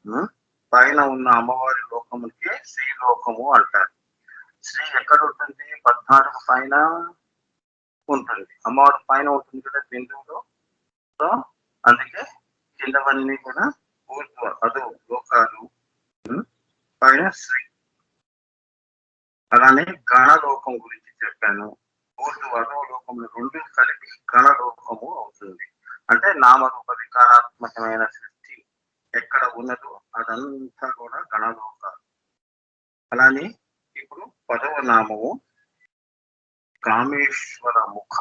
ఉం? పైన ఉన్న అమ్మవారి లోకమునికి శ్రీలోకము అంటారు. శ్రీ ఎక్కడ ఉంటుంది? 14 పైన ఉంటుంది. అమ్మవారి పైన ఉంటుంది కదా బిందువులో. సో అందుకే కిందవన్నీ కూడా ఊర్ధ్వ అదో లోకాలు, పైన శ్రీ. అలానే గణలోకం గురించి చెప్పాను. ఊర్ధ్వ అదో లోకములు రెండు కలిపి గణలోకము అవుతుంది. అంటే నామరూప వికారాత్మకమైన సృష్టి ఎక్కడ ఉన్నదో అదంతా కూడా గణలోకాలు. అలానే ఇప్పుడు 10వ నామము కామేశ్వర ముఖ.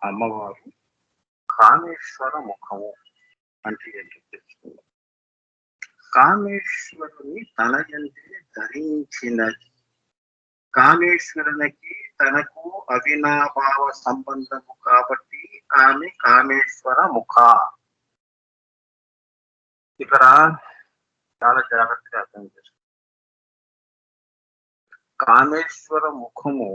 అమ్మవారు కామేశ్వర ముఖము అంటే ఏంటో తెలుసుకుందాం. కామేశ్వరుని తన యందే ధరించినది. కామేశ్వరునికి తనకు అవినాభావ సంబంధము కాబట్టి ఆమె కామేశ్వర ముఖ. ఇక్కడ చాలా జాగ్రత్తగా అర్థం చేసుకో. కామేశ్వర ముఖము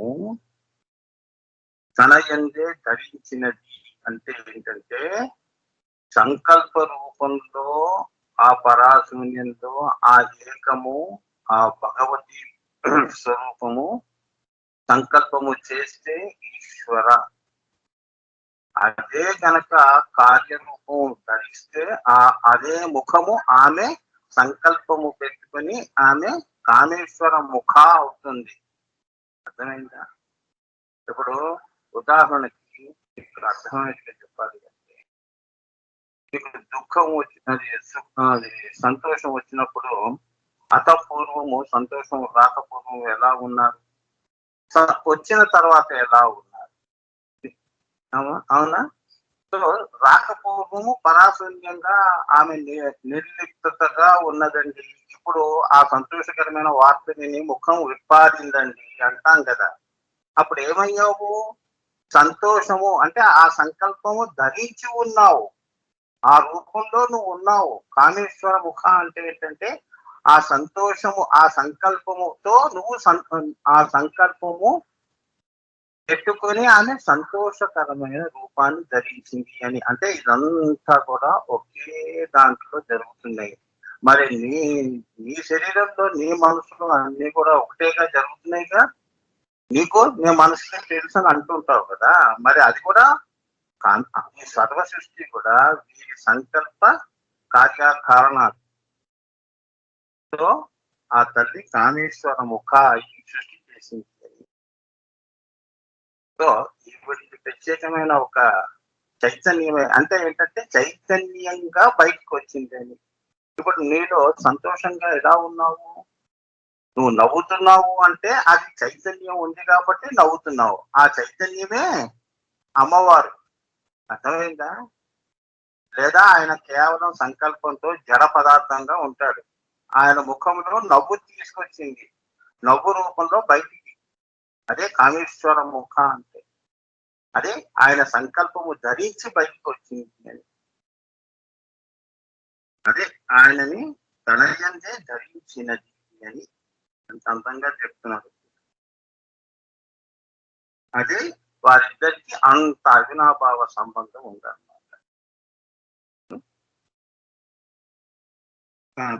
తన యందే ధరించినది అంటే ఏంటంటే సంకల్ప రూపంలో ఆ పరాశూన్యంలో ఆ ఏకము ఆ భగవతి స్వరూపము సంకల్పము చేస్తే ఈశ్వర. అదే గనక కార్యరూపం ధరిస్తే అదే ముఖము ఆమె సంకల్పము పెట్టుకొని ఆమె కామేశ్వర ముఖ అవుతుంది. అర్థమైందా? ఇప్పుడు ఉదాహరణకి ఇక్కడ అర్థమైనట్టుగా చెప్పాలి అంటే ఇప్పుడు దుఃఖం అది సంతోషం వచ్చినప్పుడు అతపూర్వము సంతోషం రాకపూర్వము ఎలా ఉన్నారు, వచ్చిన తర్వాత ఎలా ఉన్నారు? అవునా? సో రాకపూర్వము పరాశూన్యంగా ఆమె నిర్లిప్తగా ఉన్నదండి. ఇప్పుడు ఆ సంతోషకరమైన వార్తని ముఖం విప్పారిందండి అంటాం కదా. అప్పుడు ఏమయ్యావు? సంతోషము అంటే ఆ సంకల్పము ధరించి ఉన్నావు, ఆ రూపంలో నువ్వు ఉన్నావు. కామేశ్వర ముఖ అంటే ఏంటంటే ఆ సంతోషము ఆ సంకల్పముతో నువ్వు ఆ సంకల్పము పెట్టుకొని ఆమె సంతోషకరమైన రూపాన్ని ధరించింది అని. అంటే ఇదంతా కూడా ఒకే దాంట్లో జరుగుతున్నాయి. మరి నీ శరీరంలో నీ మనసులో అన్ని కూడా ఒకటేగా జరుగుతున్నాయిగా. నీకు నీ మనసులో తెలుసు అని అంటుంటావు కదా. మరి అది కూడా ఈ సర్వ సృష్టి కూడా వీరి సంకల్ప కార్యకారణాలు. సో ఆ తల్లి కామేశ్వర ముఖ అయి సృష్టి చేసింది. సో వీటికి ప్రత్యేకమైన ఒక చైతన్యమే అంటే ఏంటంటే చైతన్యంగా బయటకు వచ్చింది అని. ఇప్పుడు నీలో సంతోషంగా ఎలా ఉన్నావు? నువ్వు నవ్వుతున్నావు అంటే అది చైతన్యం ఉంది కాబట్టి నవ్వుతున్నావు. ఆ చైతన్యమే అమ్మవారు. అర్థమైందా? లేదా ఆయన కేవలం సంకల్పంతో జడ పదార్థంగా ఉంటాడు. ఆయన ముఖంలో నవ్వు తీసుకొచ్చింది, నవ్వు రూపంలో బయటికి. అదే కామేశ్వర ముఖ అంటే. అదే ఆయన సంకల్పము ధరించి బయటకు వచ్చింది అని. అదే ఆయనని తన యందే ధరించినది అని అంత అందంగా చెప్తున్నారు. అదే వారిద్దరికి అంత అవినాభావ సంబంధం ఉందన్నమాట.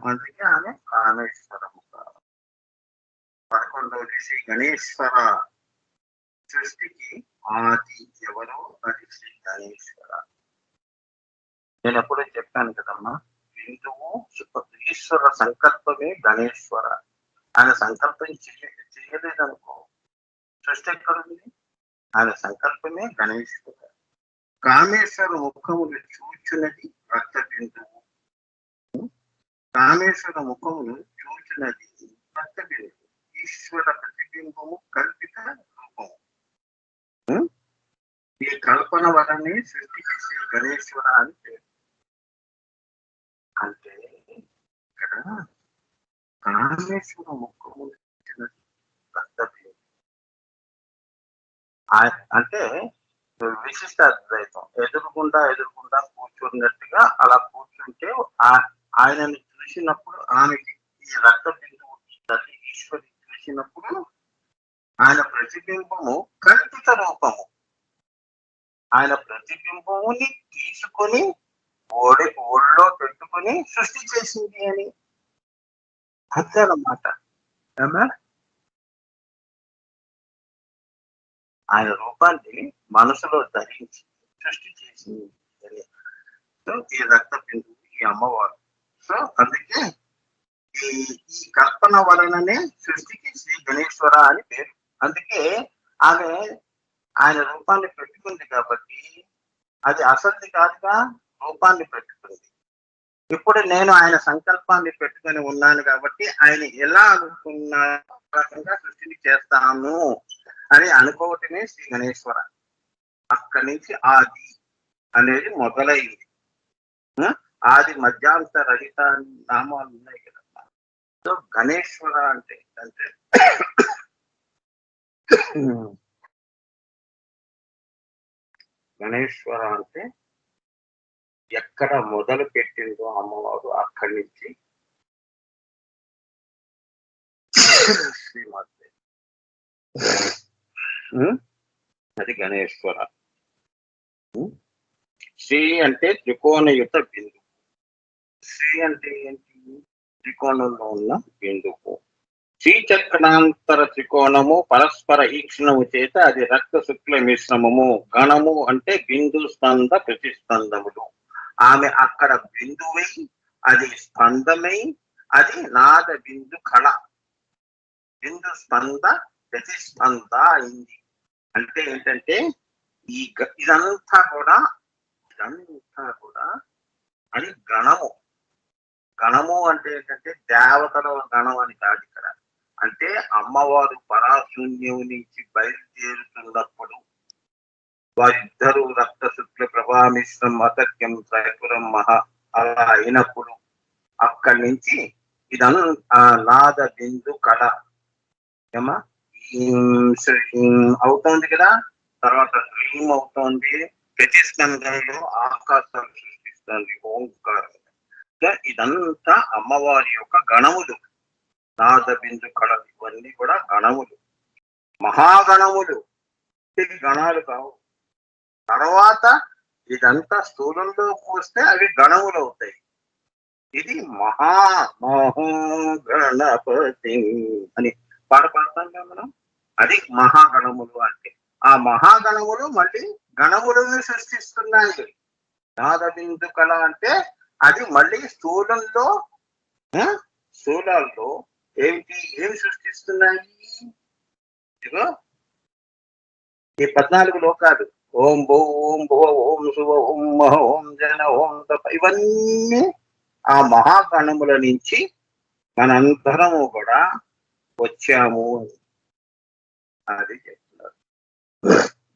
అందుకే ఆమె కామేశ్వరము. 11వ శ్రీ గణేశ్వర సృష్టికి ఆది ఎవరో అది శ్రీ గణేశ్వర. నేను ఎప్పుడూ చెప్పాను కదమ్మా, బిందువు ఈశ్వర సంకల్పమే గణేశ్వర. ఆయన సంకల్పం చేయలేదనుకో సృష్టి ఎక్కడుంది? ఆయన సంకల్పమే గణేశ్వర. కామేశ్వర ముఖమును చూచున్నది రక్త బిందువు. కామేశ్వర ముఖమును చూచున్నది రక్త బిందువు. ఈశ్వర ప్రతిబింబము కల్పిత రూపము. ఈ కల్పన వలనే సృష్టికి శ్రీ గణేశ్వర అని పేరు. అంటే ఇక్కడ కామేశ్వర ముఖము రక్తబింబం అంటే విశిష్ట అద్వైతం. ఎదురుకుండా కూర్చున్నట్టుగా అలా కూర్చుంటే ఆయనని చూసినప్పుడు ఆమెకి ఈ రక్త బిందువు తల్లి ఈశ్వరి చూసినప్పుడు ఆయన ప్రతిబింబము కల్పిత రూపము. ఆయన ప్రతిబింబముని తీసుకొని ఒళ్ళో పెట్టుకుని సృష్టి చేసింది అని అంతే అన్నమాట. ఆయన రూపాన్ని మనసులో ధరించి సృష్టి చేసింది. సో ఈ రక్త బిందువు ఈ అమ్మవారు. సో అందుకే ఈ ఈ కల్పన వలననే సృష్టికి శ్రీ గణేశ్వర అని పేరు. అందుకే ఆమె ఆయన రూపాన్ని పెట్టుకుంది కాబట్టి అది అసలుది కాదుగా, రూపాన్ని పెట్టుకుంది. ఇప్పుడు నేను ఆయన సంకల్పాన్ని పెట్టుకొని ఉన్నాను కాబట్టి ఆయన ఎలా అనుకున్న రకంగా సృష్టిని చేస్తాను అని అనుకోవటమే శ్రీ గణేశ్వర. అక్కడి నుంచి ఆది అనేది మొదలైంది. ఆది మధ్యాంత రహిత నామాలు ఉన్నాయి కదా. సో గణేశ్వర అంటే గణేశ్వర అంటే ఎక్కడ మొదలు పెట్టిందో అమ్మవారు అక్కడి నుంచి శ్రీమాతే అది గణేశ్వర. శ్రీ అంటే త్రికోణయుత బిందువు. శ్రీ అంటే ఏంటి? త్రికోణంలో ఉన్న బిందువు. శ్రీచక్రాంతర త్రికోణము పరస్పర ఈక్షణము చేత అది రక్త శుక్ల మిశ్రమము. గణము అంటే బిందు స్పంద ప్రతిస్పందములు. ఆమె అక్కడ బిందువై అది స్పందమై అది నాద బిందు కళ. బిందు స్పంద ప్రతిస్పంద అయింది. అంటే ఏంటంటే ఇదంతా కూడా అది గణము. గణము అంటే ఏంటంటే దేవతల గణం అని కాదు ఇక్కడ. అంటే అమ్మవారు పరాశూన్యం నుంచి బయలుదేరుతున్నప్పుడు వారిద్దరూ రక్త శుక్ల ప్రభామిశ్రం అసత్యం త్రైపురం మహా అలా అయినప్పుడు అక్కడి నుంచి ఇదంతా నాద బిందు కళ ఏమా అవుతోంది కదా. తర్వాత హ్రీం అవుతోంది. ప్రతిస్పందనలో ఆకాశాలు సృష్టిస్తుంది ఓంకారం. ఇదంతా అమ్మవారి యొక్క గణములు. నాద బిందు కళలు ఇవన్నీ కూడా గణములు, మహాగణములు. గణాలు కావు. తర్వాత ఇదంతా స్థూలంలోకి వస్తే అవి గణములు అవుతాయి. ఇది మహాగణపతి అని పాడతాం కదా మనం. అది మహాగణములు అంటే. ఆ మహాగణములు మళ్ళీ గణములను సృష్టిస్తున్నాయి. నాద బిందు కళ అంటే అది మళ్ళీ స్థూలాల్లో ఏమి సృష్టిస్తున్నాయి? ఇదిగో ఈ 14 లోకాలు. ఓం భూ ఓం భువ ఓం శుభ ఓం మహ ఓం జన ఓం తప ఇవన్నీ ఆ మహాగణముల నుంచి మనందరము కూడా వచ్చాము అది చెప్తున్నారు.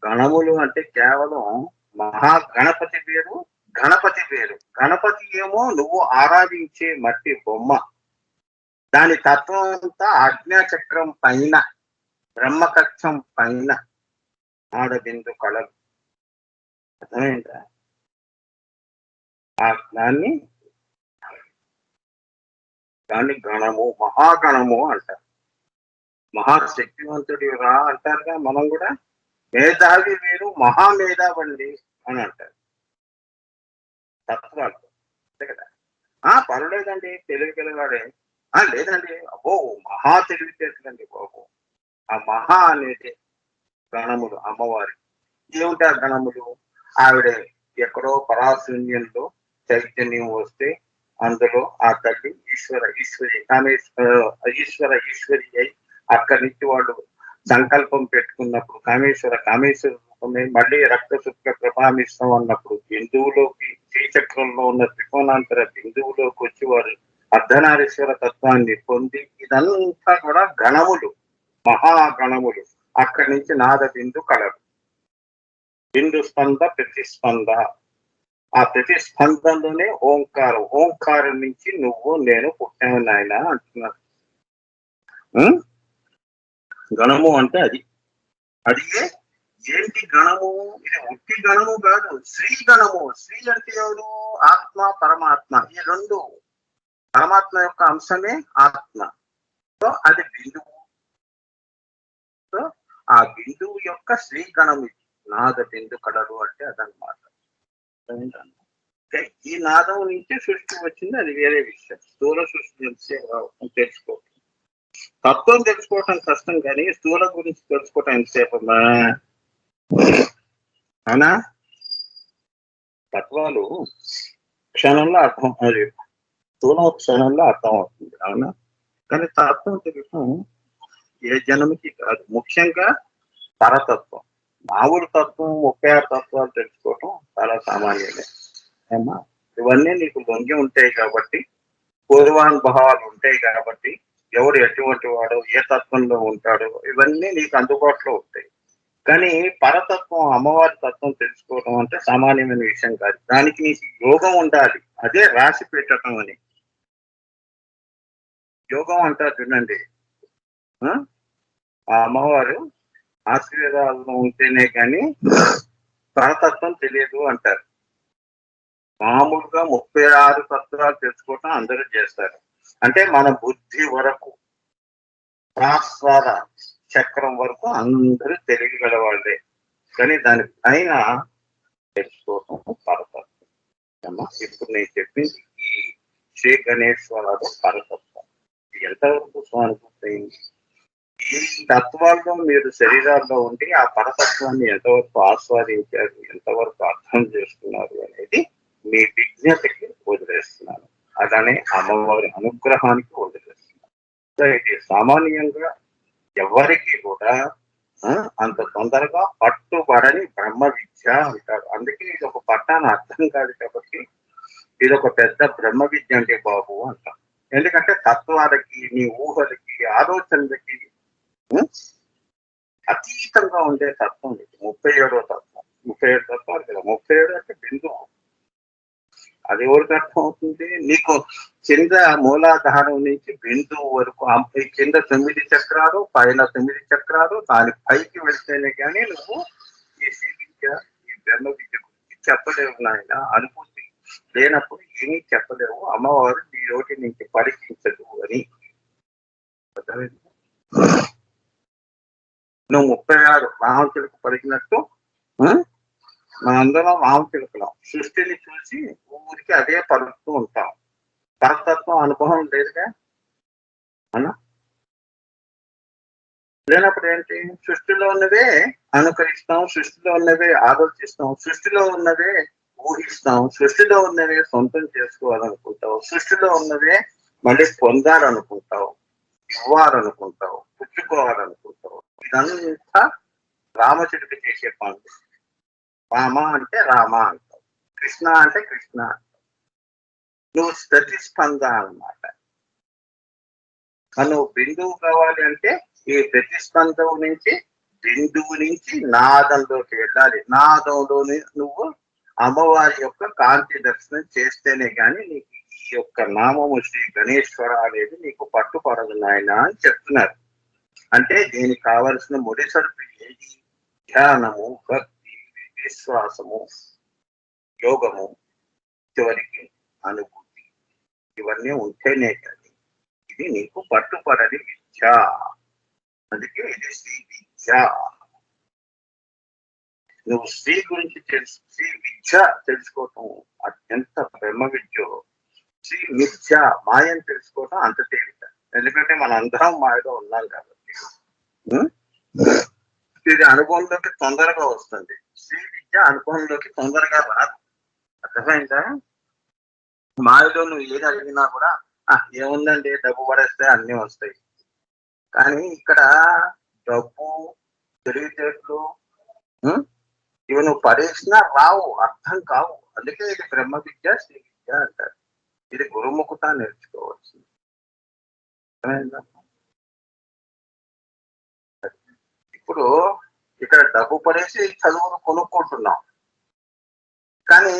గణములు అంటే కేవలం మహాగణపతి వేరు, గణపతి వేరు. గణపతి ఏమో నువ్వు ఆరాధించే మట్టి బొమ్మ. దాని తత్వం అంతా ఆజ్ఞాచక్రం పైన, బ్రహ్మకక్షం పైన ఆడబిందు కళలు. అర్థమైందా? దాన్ని గణము, మహాగణము అంటారు. మహాశక్తివంతుడి రా అంటారుగా. మనం కూడా మేధావి వేరు, మహామేధావండి అని అంటారు తత్వాలు. అంతే కదా. పర్వాలేదండి తెలివి గలవాడే. లేదండి అబ్బో మహా తెలివితేటలండి బాబు. ఆ మహా అనేది గణములు అమ్మవారి. ఏమిటి ఆ గణములు? ఆవిడ ఎక్కడో పరాశూన్యంలో చైతన్యం వస్తే అందులో ఆ తల్లి ఈశ్వరి అయి అక్కడి నుంచి వాళ్ళు సంకల్పం పెట్టుకున్నప్పుడు కామేశ్వర రూపమే మళ్ళీ రక్త శుక్ల ప్రభామిస్తాం అన్నప్పుడు బిందువులోకి శ్రీచక్రంలో ఉన్న త్రికోణాంతర బిందువులోకి వచ్చి వారు అర్ధనారీశ్వర తత్వాన్ని పొంది ఇదంతా కూడా గణములు, మహాగణములు. అక్కడి నుంచి నాద బిందు కళలు. బిందు స్పంద ప్రతిస్పంద. ఆ ప్రతిస్పందనలోనే ఓంకారం. ఓంకారం నుంచి నువ్వు నేను పుట్టాను నాయన అంటున్నారు. గణము అంటే అది. ఏంటి గణము? ఇది ఉట్టి గణము కాదు, శ్రీ గణము. శ్రీ అంటే ఎవరు? ఆత్మ, పరమాత్మ. ఈ రెండు పరమాత్మ యొక్క అంశమే ఆత్మ. సో అది బిందువు. సో ఆ బిందువు యొక్క శ్రీ గణం ఇది. నాద బిందు కళలు అంటే అదనమాట. ఈ నాదం నుంచి సృష్టి వచ్చింది, అది వేరే విషయం. స్థూల సృష్టి తెలుసుకోవటం, తత్వం తెలుసుకోవటం కష్టం, కానీ స్థూల గురించి తెలుసుకోవటం ఎంతసేపు అవునా? తత్వాలు క్షణంలో అర్థం, అది స్థూలం క్షణంలో అర్థం అవుతుంది, అవునా? కానీ తత్వం తెలుసు ఏ జన్మకి కాదు. ముఖ్యంగా పరతత్వం, మామూలు తత్వం 36 తత్వాలు తెలుసుకోవటం చాలా సామాన్యమే ఏమా. ఇవన్నీ నీకు లొంగి ఉంటాయి కాబట్టి, పూర్వానుభవాలు ఉంటాయి కాబట్టి, ఎవడు ఎటువంటి వాడు ఏ తత్వంలో ఉంటాడో ఇవన్నీ నీకు అందుబాటులో ఉంటాయి. కానీ పరతత్వం, అమ్మవారి తత్వం తెలుసుకోవడం అంటే సామాన్యమైన విషయం కాదు. దానికి నీకు యోగం ఉండాలి. అదే రాసి పెట్టడం అని. యోగం అంటారు చూడండి, ఆ అమ్మవారు ఆశీర్వాదాలు ఉంటేనే కానీ పరతత్వం తెలియదు అంటారు. మామూలుగా 36 తత్వాలు తెలుసుకోవటం అందరూ చేస్తారు. అంటే మన బుద్ధి వరకు, సహస్రార చక్రం వరకు అందరూ తెలియగల వాళ్ళే. కానీ దాని పైన తెలుసుకోవటం పరతత్వం. ఇప్పుడు నేను చెప్పింది ఈ శ్రీ గణేశ్వరాలు పరతత్వం. ఎంతవరకు స్వానుభూతయింది? ఈ తత్వాల్లో మీరు శరీరాల్లో ఉండి ఆ పరతత్వాన్ని ఎంతవరకు ఆస్వాదించారు, ఎంతవరకు అర్థం చేసుకున్నారు అనేది మీ విజ్ఞతకి వదిలేస్తున్నాను. అలానే అమ్మవారి అనుగ్రహానికి వదిలేస్తున్నాను. సో ఇది సామాన్యంగా ఎవరికి కూడా అంత తొందరగా పట్టుబడని బ్రహ్మ విద్య అంటారు. అందుకే ఇది ఒక పట్టాన్ని అర్థం కాదు కాబట్టి ఇది ఒక పెద్ద బ్రహ్మ విద్య అంటే బాబు అంటాం. ఎందుకంటే తత్వాలకి, నీ ఊహలకి, ఆలోచనలకి అతీతంగా ఉండే తత్వం ఇది. 37వ తత్వం, 37 తత్వాలు కదా. 37 అంటే బిందువు. అది ఎవరికి అర్థం అవుతుంది? నీకు కింద మూలాధారం నుంచి బిందువు వరకు కింద 9 చక్రాలు, పైన 9 చక్రాలు, దాని పైకి వెళ్తేనే కానీ నువ్వు ఈ శ్రీ విద్య, ఈ బ్రహ్మ విద్య గురించి చెప్పలేవు నాయన. అనుభూతి లేనప్పుడు ఏమీ చెప్పలేవు. అమ్మవారు నీ నోటి నుంచి పలికించదు అని. నువ్వు 36 రామచిలుక పలికినట్టు మనందరం రామచిలుకలం. సృష్టిని చూసి ఊరికి అదే పలుకుతూ ఉంటాం. పరతత్వం అనుభవం లేదుగా అన్నా. లేనప్పుడు ఏంటి? సృష్టిలో ఉన్నదే అనుకరిస్తాం, సృష్టిలో ఉన్నదే ఆలోచిస్తాం, సృష్టిలో ఉన్నదే ఊహిస్తాం, సృష్టిలో ఉన్నదే సొంతం చేసుకోవాలనుకుంటావు, సృష్టిలో ఉన్నదే మళ్ళీ పొందాలనుకుంటావు, ఇవ్వాలనుకుంటావు, పుచ్చుకోవాలనుకుంటావు. ఇదంతా రామచిలుక చేసే పనులు. రామ అంటే రామ అంటావు, కృష్ణ అంటే కృష్ణ అంటావు. నువ్వు ప్రతిస్పంద అన్నమాట. నువ్వు బిందువు కావాలి అంటే ఈ ప్రతిస్పందం నుంచి, బిందువు నుంచి నాదంలోకి వెళ్ళాలి. నాదంలోని నువ్వు అమ్మవారి యొక్క కాంతి దర్శనం చేస్తేనే కానీ నీకు ఈ యొక్క నామము శ్రీ గణేశ్వర అనేది నీకు పట్టుపడదు నాయన అని చెప్తున్నారు. అంటే దీనికి కావలసిన ముడిసరుకు ఏది? ధ్యానము, భక్తి, విశ్వాసము, యోగము, చివరికి అనుభూతి. ఇవన్నీ ఉంటేనే కానీ ఇది నీకు పట్టుపడని విద్య. అందుకే ఇది శ్రీ విద్య. నువ్వు శ్రీ గురించి శ్రీ విద్య తెలుసుకోవటం అత్యంత బ్రహ్మ విద్య. శ్రీ విద్య మాయను తెలుసుకోవటం అంత తేలిక. ఎందుకంటే మన అందరం మాయలో ఉన్నాం కాబట్టి ఇది అనుభవంలోకి తొందరగా వస్తుంది. శ్రీ విద్య అనుభవంలోకి తొందరగా రాదు. అర్థమైందా? మాయలో నువ్వు ఏది అడిగినా కూడా ఏముందండి, డబ్బు పడేస్తే అన్ని వస్తాయి. కానీ ఇక్కడ డబ్బు, తెలివితేటలు ఇవి నువ్వు పడేసినా రావు, అర్థం కావు. అందుకే ఇది బ్రహ్మ విద్య, శ్రీ విద్య అంటారు. ఇది గురుముఖత నేర్చుకోవాల్సింది. ఇప్పుడు ఇక్కడ డబ్బు పడేసి చదువును కొనుక్కుంటున్నాం. కానీ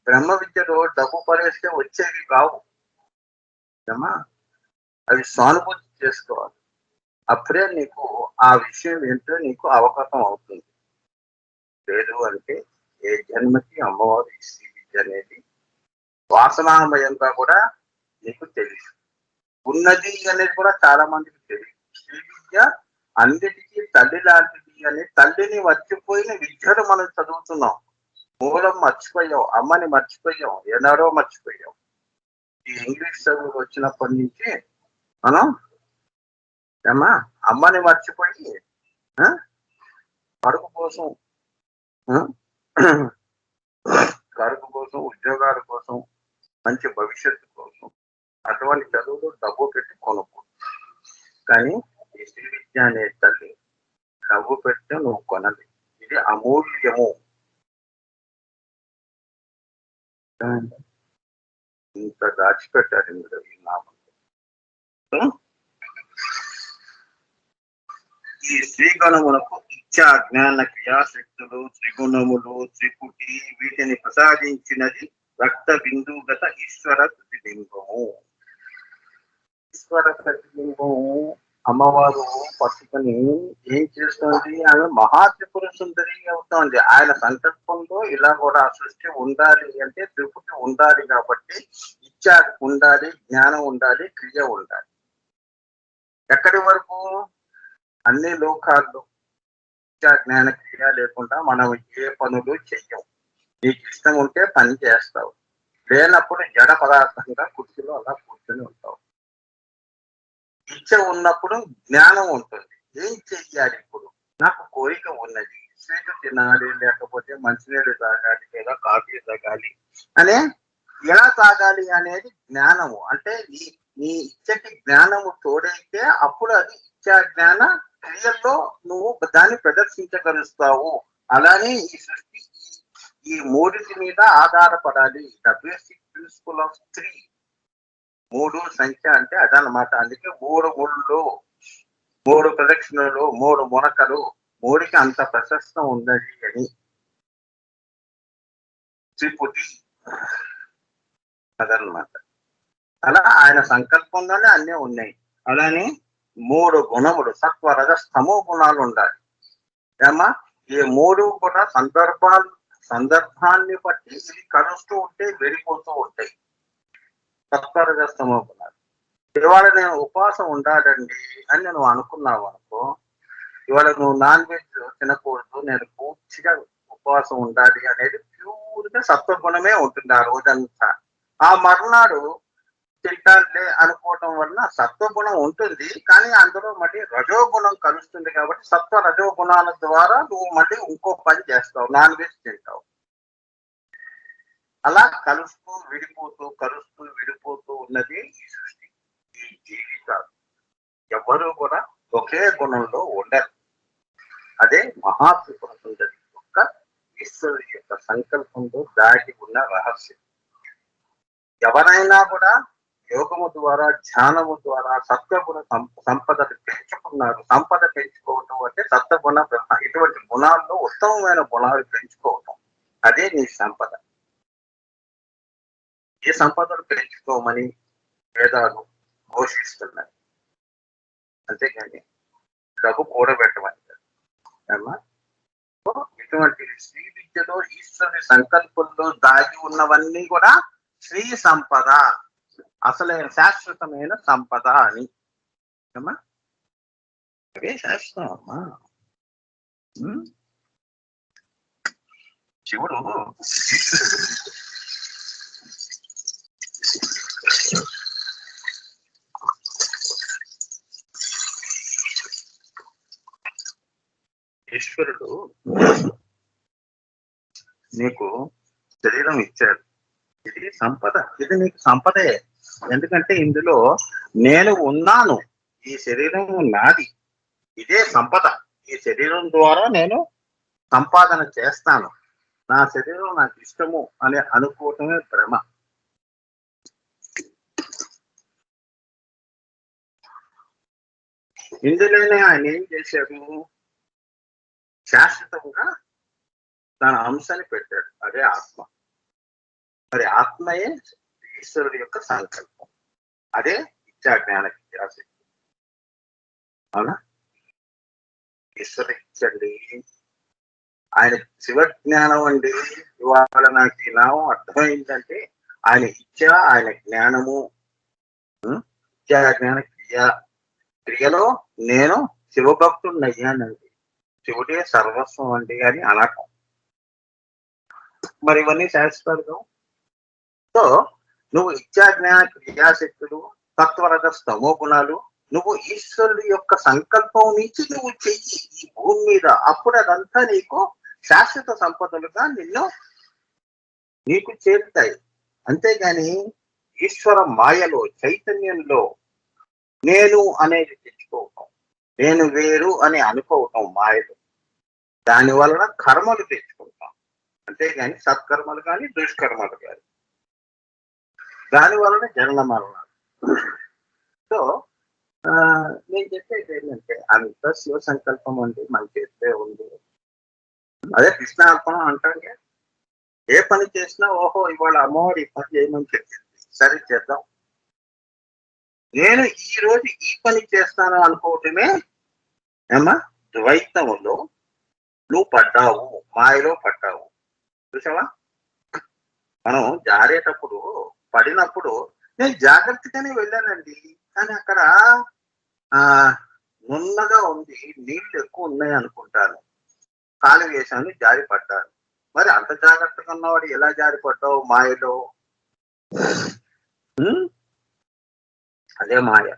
బ్రహ్మ విద్యలో డబ్బు పడేస్తే వచ్చేవి కావు. అవి సానుభూతి చేసుకోవాలి. అప్పుడే నీకు ఆ విషయం ఏంటో నీకు అవగతం అవుతుంది. లేదు అంటే ఏ జన్మకి అమ్మవారు ఈ శ్రీ విద్య అనేది వాసనామయంగా కూడా నీకు తెలుసు. ఉన్నది అనేది కూడా చాలా మందికి తెలియదు. శ్రీ విద్య అన్నిటికీ తల్లి లాంటిది అని తల్లిని మర్చిపోయిన విద్యను మనం చదువుతున్నాం. మూలం మర్చిపోయావు, అమ్మని మర్చిపోయావు, ఎన్నాడో మర్చిపోయావు. ఈ ఇంగ్లీష్ చదువులు వచ్చినప్పటి నుంచి మనం ఏమ్మా అమ్మని మర్చిపోయి కడుపు కోసం కడుపు కోసం, ఉద్యోగాల కోసం, మంచి భవిష్యత్తు కోసం అటువంటి చదువులు డబ్బు పెట్టి కొనుక్కో. కానీ ఈ శ్రీ విద్య అనే తల్లి డబ్బు పెడితే నువ్వు కొనది. ఇది అమూల్యము. ఇంత దాచిపెట్టారు ఇందులో ఈ నామం. ఈ శ్రీగణములకు ఇచ్చా జ్ఞాన క్రియాశక్తులు, త్రిగుణములు, త్రిపుటి వీటిని ప్రసాదించినది రక్త బిందుగత ఈశ్వర ప్రతిబింబము. ఈశ్వర ప్రతిబింబము అమ్మవారు పట్టుకొని ఏం చేస్తుంది? ఆమె మహాత్రిపుర సుందరి అవుతుంది. ఆయన సంకల్పంలో ఇలా కూడా సృష్టి ఉండాలి అంటే త్రిపుటి ఉండాలి కాబట్టి ఇచ్చా ఉండాలి, జ్ఞానం ఉండాలి, క్రియ ఉండాలి. ఎక్కడి వరకు? అన్ని లోకాల్లో ఇచ్చా జ్ఞాన క్రియ లేకుండా మనం ఏ పనులు చెయ్యం. నీకు ఇష్టం ఉంటే పని చేస్తావు, లేనప్పుడు జడ పదార్థంగా కుర్చీలో అలా కూర్చొని ఉంటావు. ఇచ్చ ఉన్నప్పుడు జ్ఞానం ఉంటుంది. ఏం చెయ్యాలి? ఇప్పుడు నాకు కోరిక ఉన్నది, స్వీట్ తినాలి, లేకపోతే మంచినీళ్ళు తాగాలి, లేదా కాఫీ తాగాలి అనే ఎలా తాగాలి అనేది జ్ఞానము. అంటే నీ ఇచ్చటి జ్ఞానము తోడైతే అప్పుడు అది ఇచ్చా జ్ఞాన క్రియల్లో నువ్వు దాన్ని ప్రదర్శించగలుస్తావు. అలానే ఈ సృష్టి ఈ మూడిటి మీద ఆధారపడాలి. The basic principle of 3. 3 సంఖ్య అంటే అదనమాట. అందుకే 3 ముళ్ళు, 3 ప్రదక్షిణలు, 3 మునకలు, 3కి అంత ప్రశస్తం ఉన్నది అని. త్రిపుటి అదనమాట. అలా ఆయన సంకల్పంలోనే అన్నీ ఉన్నాయి. అలానే 3 గుణములు సత్వ రజస్తమో గుణాలు ఉండాలి. ఏమా ఈ 3 కూడా సందర్భాన్ని బట్టి ఇవి కలుస్తూ ఉంటే వెళ్ళిపోతూ ఉంటాయి. సత్వరజస్తమో గుణాలు. ఇవాళ నేను ఉపవాసం ఉండాలండి అని నువ్వు అనుకున్నావు అనుకో, ఇవాళ నువ్వు నాన్ వెజ్ తినకూడదు, నేను పూర్తిగా ఉపవాసం ఉండాలి అనేది ప్యూర్గా సత్వగుణమే ఉంటుంది ఆ రోజంతా. ఆ మర్నాడు తింటాలే అనుకోవటం వల్ల సత్వగుణం ఉంటుంది, కానీ అందులో మళ్ళీ రజోగుణం కలుస్తుంది. కాబట్టి సత్వ రజోగుణాల ద్వారా నువ్వు మళ్ళీ ఇంకో పని చేస్తావు, నాన్ వెజ్ తింటావు. అలా కలుస్తూ విడిపోతూ, కలుస్తూ విడిపోతూ ఉన్నది ఈ సృష్టి, ఈ జీవితాలు. ఎవరు కూడా ఒకే గుణంలో ఉండరు. అదే మహాత్రిపుర సుందరి యొక్క ఈశ్వరుడి యొక్క సంకల్పంలో దాటి ఉన్న రహస్యం. ఎవరైనా కూడా యోగము ద్వారా, ధ్యానము ద్వారా సత్వగుణ సంపదను పెంచుకున్నారు. సంపద పెంచుకోవటం అంటే సత్వగుణ ఇటువంటి గుణాల్లో ఉత్తమమైన గుణాలు పెంచుకోవటం, అదే నీ సంపద. ఏ సంపదను పెంచుకోమని వేదాలు ఘోషిస్తున్నాయి, అంతేకాని డబ్బు కూడబెట్టమని. ఇటువంటి శ్రీ విద్యలో ఈశ్వరుని సంకల్పంలో దాగి ఉన్నవన్నీ కూడా శ్రీ సంపద, అసలైన శాశ్వతమైన సంపద అని. అవే శాశ్వతం అమ్మా. శివుడు ఈశ్వరుడు నీకు శరీరం ఇచ్చాడు. ఇది సంపద, ఇది నీకు సంపదే. ఎందుకంటే ఇందులో నేను ఉన్నాను, ఈ శరీరం నాది, ఇదే సంపద. ఈ శరీరం ద్వారా నేను సంపాదన చేస్తాను, నా శరీరం నాకు ఇష్టము అని అనుకోవటమే భ్రమ. ఇందులోనే ఆయన ఏం చేశాడు? శాశ్వతంగా తన అంశాన్ని పెట్టాడు, అదే ఆత్మ. మరి ఆత్మయే ఈశ్వరుడి యొక్క సంకల్పం, అదే ఇచ్చా జ్ఞాన క్రియాశక్తి. అవునా? ఈశ్వరుడు ఇచ్చండి, ఆయన శివజ్ఞానం అండి. ఇవాళ నాకు ఈ నామం అర్థమైందంటే ఆయన ఇచ్చా, ఆయన జ్ఞానము, ఇచ్చా జ్ఞాన క్రియలో నేను శివభక్తుడిని అయ్యానండి, శివుడే సర్వస్వం అండి అని అనటం. మరి ఇవన్నీ శాశ్వతాలు కావు. సో నువ్వు ఇచ్చా జ్ఞాన క్రియాశక్తులు, తత్వరజ స్తమో గుణాలు, నువ్వు ఈశ్వరుడు యొక్క సంకల్పం నుంచి నువ్వు చెయ్యి ఈ భూమి మీద, అప్పుడు అదంతా నీకు శాశ్వత సంపదలుగా నీకు చేరుతాయి. అంతేగాని ఈశ్వర మాయలో, చైతన్యంలో నేను అనేది తెచ్చుకోవటం, నేను వేరు అని అనుకోవటం మాయలు, దాని వలన కర్మలు తెచ్చుకుంటాం. అంతేగాని సత్కర్మలు కానీ దుష్కర్మలు కానీ, దాని వలన జనన మరణాలు. సో నేను చెప్పేది ఏంటంటే అంత శివ సంకల్పం అండి, మన చేస్తే ఉంది. అదే కృష్ణార్పణం అంటాం. ఏ పని చేసినా ఓహో ఇవాళ అమ్మవారు ఈ పని చేయమని చెప్పింది, సరే చేద్దాం. నేను ఈ రోజు ఈ పని చేస్తాను అనుకోవటమే ఏమా ద్వైతంలో నువ్వు పడ్డావు, మాయలో పడ్డావు. చూసావా, మనం జారేటప్పుడు పడినప్పుడు నేను జాగ్రత్తగానే వెళ్ళానండి, కానీ అక్కడ నున్నగా ఉంది, నీళ్లు ఎక్కువ ఉన్నాయి అనుకుంటాను, కాలు వేసాను, జారి పడ్డాను. మరి అంత జాగ్రత్తగా ఉన్నవాడు ఎలా జారిపడ్డావు మాయలో? అదే మాయ.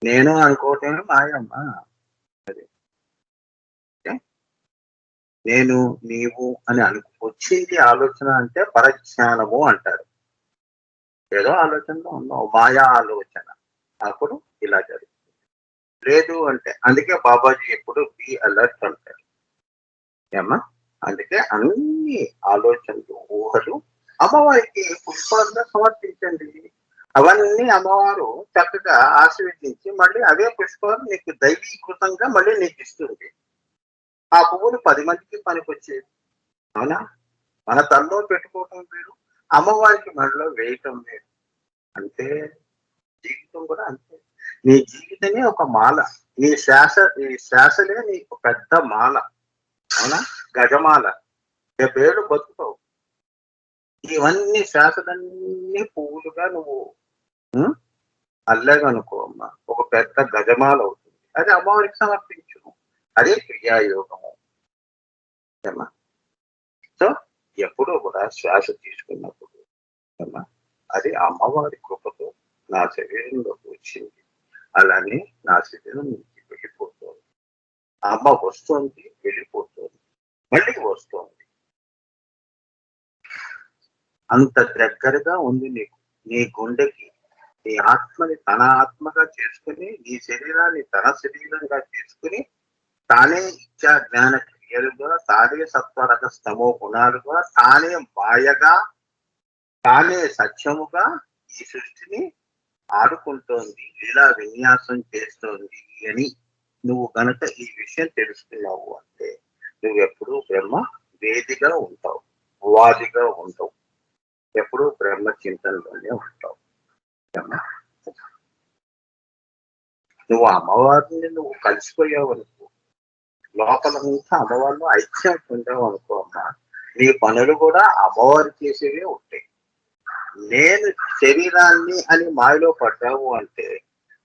నేను అనుకోవటమే మాయమ్మా. అదే నేను నీవు అని వచ్చింది ఆలోచన అంటే పరజ్ఞానము అంటారు. ఏదో ఆలోచనలో ఉన్నావు, మాయా ఆలోచన, అప్పుడు ఇలా జరుగుతుంది. లేదు అంటే అందుకే బాబాజీ ఎప్పుడు బి అలర్ట్ అంటారు ఏమ్మా. అందుకే అన్ని ఆలోచనలు, ఊహలు అమ్మవారికి పుష్పాలుగా సమర్పించండి. అవన్నీ అమ్మవారు చక్కగా ఆశీర్వదించి మళ్ళీ అవే పుష్పాలు నీకు దైవీకృతంగా మళ్ళీ నీకు ఇస్తుంది. ఆ పువ్వులు 10 మందికి పనికొచ్చేది. అవునా? మన తల్లో పెట్టుకోవటం వేరు, అమ్మవారికి మనలో వేయటం వేరు. అంటే జీవితం కూడా అంతే. నీ జీవితమే ఒక మాల, నీ శ్వాసలే నీకు పెద్ద మాల. అవునా? గజమాల. 70 ఏళ్ళు బతుకుతావు. ఇవన్నీ శ్వాసలన్నీ పువ్వులుగా నువ్వు అల్లాగనుకో అమ్మ, ఒక పెద్ద గజమాల అవుతుంది. అది అమ్మవారికి సమర్పించు. అదే క్రియాయోగము. సో ఎప్పుడూ కూడా శ్వాస తీసుకున్నప్పుడు అది అమ్మవారి కృపతో నా శరీరంలోకి వచ్చింది, అలానే నా శరీరం నుంచి వెళ్ళిపోతుంది. అమ్మ వస్తుంది, వెళ్ళిపోతుంది, మళ్ళీ వస్తుంది. అంత దగ్గరగా ఉంది నీకు, నీ గుండెకి. నీ ఆత్మని తన ఆత్మగా చేసుకుని, నీ శరీరాన్ని తన శరీరంగా చేసుకుని, తానే ఇచ్చా జ్ఞాన క్రియలుగా, తానే సత్వరజ స్తమో గుణాలుగా, తానే మాయగా, తానే సత్యముగా ఈ సృష్టిని ఆడుకుంటోంది, ఇలా విన్యాసం చేస్తోంది అని నువ్వు గనక ఈ విషయం తెలుసుకున్నావు అంటే నువ్వెప్పుడూ బ్రహ్మ వేదిగా ఉంటావు, వాదిగా ఉంటావు, ఎప్పుడూ బ్రహ్మ చింతనలోనే ఉంటావు. నువ్వు అమ్మవారిని నువ్వు కలిసిపోయావు అనుకో, లోపలంతా అమ్మవారిని ఐక్యం పొందావు అనుకో అమ్మా, నీ పనులు కూడా అమ్మవారు చేసేవే ఉంటాయి. నేను శరీరాన్ని అని మాయలో పడ్డావు అంటే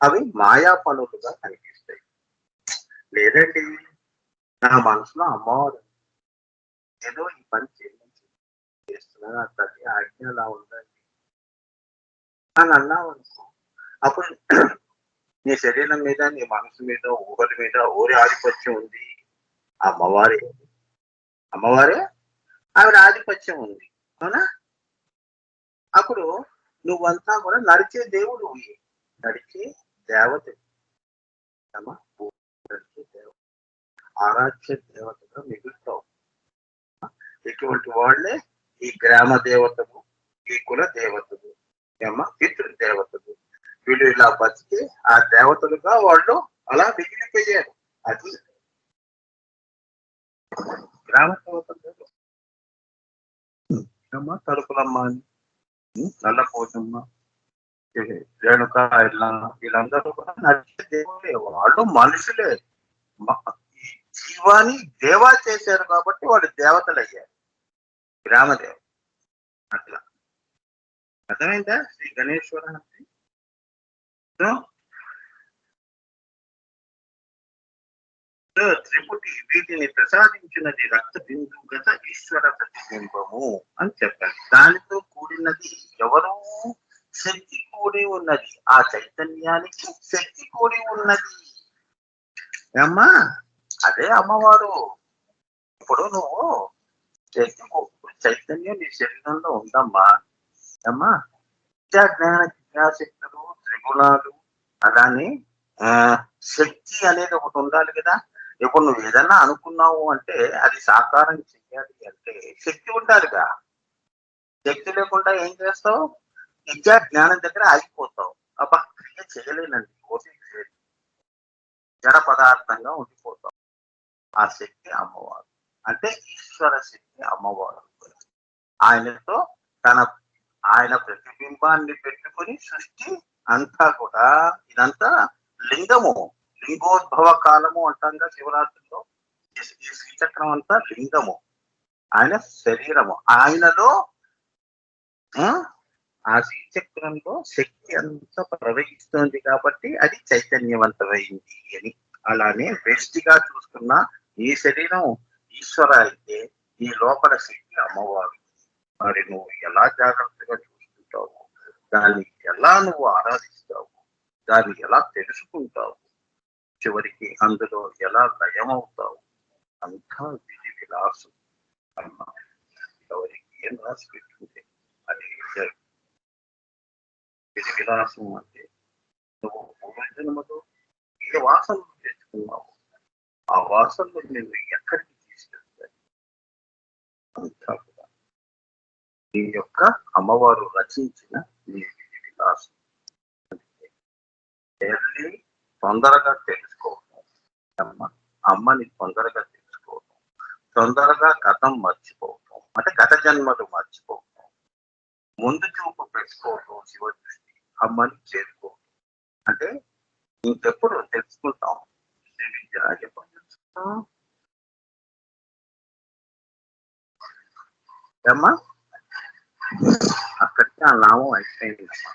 అవి మాయా పనులుగా కనిపిస్తాయి. లేదండి నా మనసులో అమ్మవారు ఏదో ఈ పని చేస్తున్నా, తల్లి ఆజ్ఞ అలా ఉందండి అని అన్నావు అనుకో, అప్పుడు నీ శరీరం మీద, నీ మనసు మీద, ఊహల మీద ఊరి ఆధిపత్యం ఉంది. అమ్మవారే ఆవిడ ఆధిపత్యం ఉంది. అవునా? అప్పుడు నువ్వంతా కూడా నడిచే దేవుడు, నడిచే దేవత, నడిచే దేవత, ఆరాధ్య దేవతగా మిగులుతావు. ఇటువంటి వాళ్ళే ఈ గ్రామ దేవతలు, ఈ కుల దేవతలు, పితృ దేవతలు, వీళ్ళు ఇలా బతికి ఆ దేవతలుగా వాళ్ళు అలా మిగిలిపోయారు. అది గ్రామ దేవతలు. తలుపులమ్మ అని, నల్లపోచమ్మ, రేణుక, ఇలా వీళ్ళందరూ కూడా నడిచే దేవులే, వాళ్ళు మనుషులే. ఈ జీవాన్ని దేవా చేశారు కాబట్టి వాళ్ళు దేవతలు అయ్యారు, గ్రామదేవత. అట్లా అర్థమైందా శ్రీ గణేశ్వర అంటే? త్రిపుటి వీటిని ప్రసాదించినది రక్త బిందుగత ఈశ్వర ప్రతిబింబము అని చెప్పారు. దానితో కూడినది ఎవరు? శక్తి కూడి ఉన్నది. ఆ చైతన్యానికి శక్తి కూడి ఉన్నది. ఏమ్మా, అదే అమ్మవారు. ఇప్పుడు నువ్వు చైతన్యం నీ శరీరంలో ఉందమ్మా. అమ్మా, జ్ఞాన క్రియాశక్తులు, త్రిగుణాలు, అలానే శక్తి అనేది ఒకటి ఉండాలి కదా. ఇప్పుడు నువ్వు ఏదన్నా అనుకున్నావు అంటే అది సాకారం చెయ్యాలి అంటే శక్తి ఉండాలిగా. శక్తి లేకుండా ఏం చేస్తావు? విద్యా జ్ఞానం దగ్గర ఆగిపోతావు. అబ్బా, క్రియ చేయలేనండి, ఓపిక లేదు, జడ పదార్థంగా ఉండిపోతావు. ఆ శక్తి అమ్మవారు, అంటే ఈశ్వర శక్తి అమ్మవారు. ఆయనతో ఆయన ప్రతిబింబాన్ని పెట్టుకుని సృష్టి అంతా కూడా, ఇదంతా లింగము, లింగోద్భవ కాలము అంటాంగా శివరాత్రిలో. ఈ శ్రీచక్రం అంతా లింగము, ఆయన శరీరము. ఆయనలో ఆ శ్రీచక్రంలో శక్తి అంతా ప్రవహిస్తోంది కాబట్టి అది చైతన్యవంతమైంది అని. అలానే వేష్టిగా చూస్తున్న ఈ శరీరం ఈశ్వర అయితే ఈ లోపల శక్తి అమ్మవారు. మరి నువ్వు ఎలా జాగ్రత్తగా చూసుకుంటావు, దాన్ని ఎలా నువ్వు ఆరాధిస్తావు, దాన్ని ఎలా తెలుసుకుంటావు, చివరికి అందులో ఎలా లయమవుతావు, అంతా విధి విలాసం అమ్మ. ఎవరికి ఏం రాసి పెట్టుకుంటే అది విధి విలాసం. అంటే నువ్వు పూర్వజన్మలో ఏ వాసనలు తెచ్చుకున్నావు, ఆ వాసనలు నువ్వు ఎక్కడికి తీసుకెళ్తాయి, అంతా కూడా నీ యొక్క అమ్మవారు రచించిన నీ విధి విలాసం. ఎర్లీ తొందరగా తెలుసుకోవటం అమ్మని తొందరగా తెలుసుకోవటం, తొందరగా గతం మర్చిపోవటం, అంటే గత జన్మలు మర్చిపోవటం, ముందు చూపు పెట్టుకోవటం, శివ దృష్టి, అమ్మని చేరుకోవటం. అంటే ఇంకెప్పుడు తెలుసుకుంటాం శ్రీ విద్య ఎప్పుడు తెలుసుకుంటాం అమ్మా? అక్కడికి ఆ నామం అయిపోయింది అమ్మా.